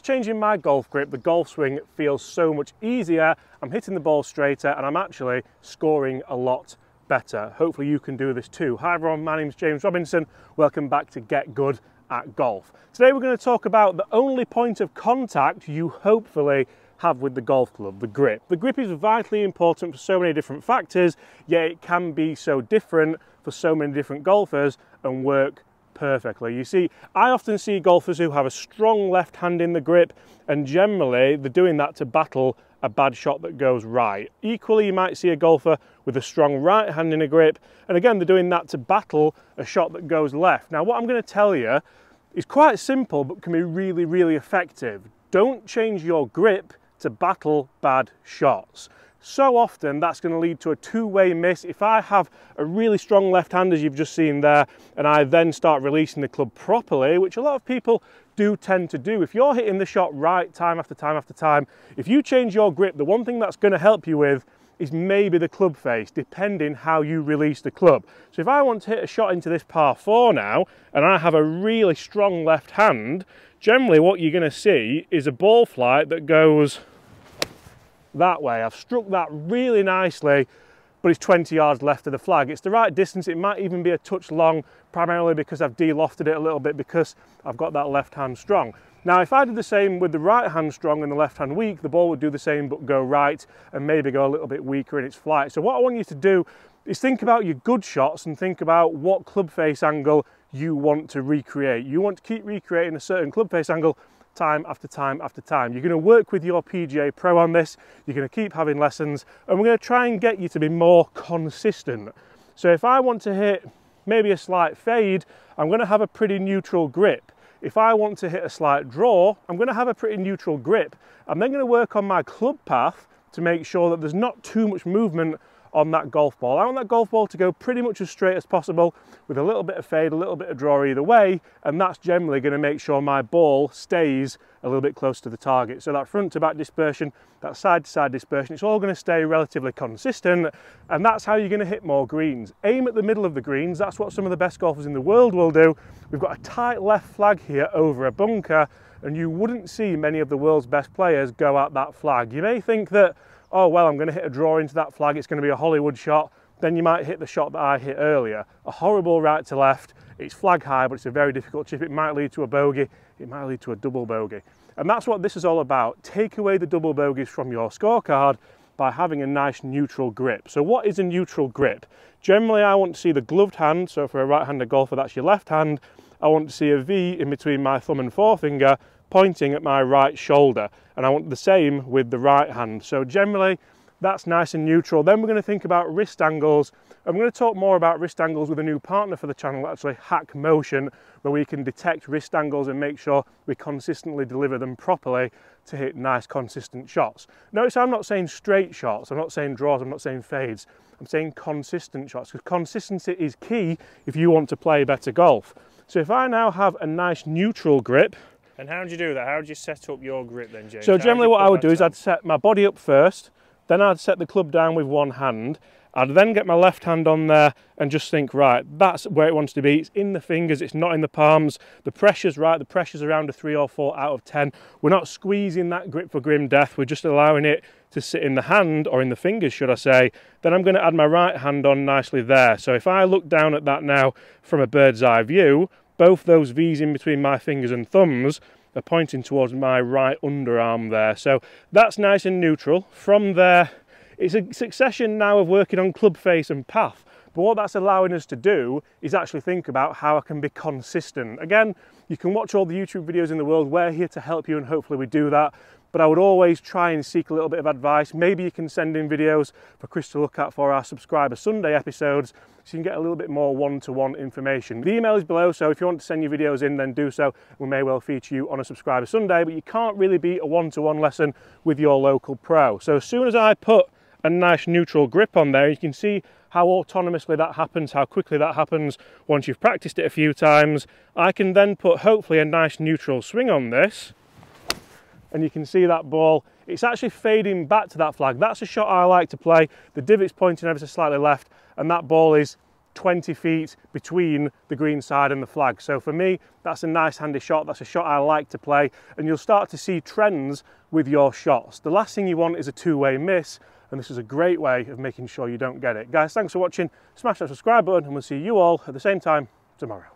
changing my golf grip, the golf swing feels so much easier. I'm hitting the ball straighter and I'm actually scoring a lot better. Hopefully you can do this too. Hi everyone, my name's James Robinson. Welcome back to Get Good at Golf. Today we're going to talk about the only point of contact you hopefully have with the golf club, the grip. The grip is vitally important for so many different factors, yet it can be so different for so many different golfers and work perfectly. You see, I often see golfers who have a strong left hand in the grip, and generally they're doing that to battle a bad shot that goes right. Equally, you might see a golfer with a strong right hand in a grip, and again they're doing that to battle a shot that goes left. Now what I'm going to tell you is quite simple but can be really, really effective. Don't change your grip to battle bad shots. So often that's going to lead to a two-way miss. If I have a really strong left hand, as you've just seen there, and I then start releasing the club properly, which a lot of people do tend to do, if you're hitting the shot right time after time after time, if you change your grip, the one thing that's going to help you with is maybe the club face, depending how you release the club. So if I want to hit a shot into this par 4 now, and I have a really strong left hand, generally what you're going to see is a ball flight that goes that way. I've struck that really nicely, but it's 20 yards left of the flag. It's the right distance. It might even be a touch long, primarily because I've de-lofted it a little bit because I've got that left hand strong. Now, if I did the same with the right hand strong and the left hand weak, the ball would do the same but go right and maybe go a little bit weaker in its flight. So what I want you to do is think about your good shots and think about what club face angle you want to recreate. You want to keep recreating a certain club face angle time after time after time. You're going to work with your PGA Pro on this, you're going to keep having lessons, and we're going to try and get you to be more consistent. So if I want to hit maybe a slight fade, I'm going to have a pretty neutral grip. If I want to hit a slight draw, I'm going to have a pretty neutral grip. I'm then going to work on my club path to make sure that there's not too much movement on that golf ball. I want that golf ball to go pretty much as straight as possible with a little bit of fade, a little bit of draw either way, and that's generally going to make sure my ball stays a little bit close to the target. So that front to back dispersion, that side to side dispersion, it's all going to stay relatively consistent, and that's how you're going to hit more greens. Aim at the middle of the greens. That's what some of the best golfers in the world will do. We've got a tight left flag here over a bunker, and you wouldn't see many of the world's best players go at that flag. You may think that, oh well, I'm going to hit a draw into that flag, it's going to be a Hollywood shot, then you might hit the shot that I hit earlier. A horrible right to left, it's flag high, but it's a very difficult chip. It might lead to a bogey, it might lead to a double bogey. And that's what this is all about. Take away the double bogeys from your scorecard by having a nice neutral grip. So what is a neutral grip? Generally, I want to see the gloved hand, so for a right-handed golfer, that's your left hand. I want to see a V in between my thumb and forefinger, pointing at my right shoulder, and I want the same with the right hand. So generally that's nice and neutral. Then we're going to think about wrist angles. I'm going to talk more about wrist angles with a new partner for the channel, actually Hack Motion, where we can detect wrist angles and make sure we consistently deliver them properly to hit nice consistent shots. Notice I'm not saying straight shots, I'm not saying draws, I'm not saying fades, I'm saying consistent shots, because consistency is key if you want to play better golf. So if I now have a nice neutral grip. And how do you do that? How do you set up your grip then, James? So generally what I would do is I'd set my body up first, then I'd set the club down with one hand, I'd then get my left hand on there and just think, right, that's where it wants to be. It's in the fingers, it's not in the palms. The pressure's right, the pressure's around a 3 or 4 out of 10. We're not squeezing that grip for grim death, we're just allowing it to sit in the hand, or in the fingers, should I say. Then I'm going to add my right hand on nicely there. So if I look down at that now from a bird's eye view, both those V's in between my fingers and thumbs are pointing towards my right underarm there. So that's nice and neutral. From there, it's a succession now of working on club face and path. But what that's allowing us to do is actually think about how I can be consistent. Again, you can watch all the YouTube videos in the world. We're here to help you, and hopefully we do that. But I would always try and seek a little bit of advice. Maybe you can send in videos for Chris to look at for our Subscriber Sunday episodes, so you can get a little bit more one-to-one information. The email is below, so if you want to send your videos in, then do so. We may well feature you on a Subscriber Sunday, but you can't really beat a one-to-one lesson with your local pro. So as soon as I put a nice neutral grip on there, you can see how autonomously that happens, how quickly that happens once you've practiced it a few times. I can then put hopefully a nice neutral swing on this, and you can see that ball, it's actually fading back to that flag. That's a shot I like to play. The divot's pointing ever so slightly left, and that ball is 20 feet between the green side and the flag. So for me, that's a nice handy shot. That's a shot I like to play, and you'll start to see trends with your shots. The last thing you want is a two-way miss, and this is a great way of making sure you don't get it. Guys, thanks for watching. Smash that subscribe button, and we'll see you all at the same time tomorrow.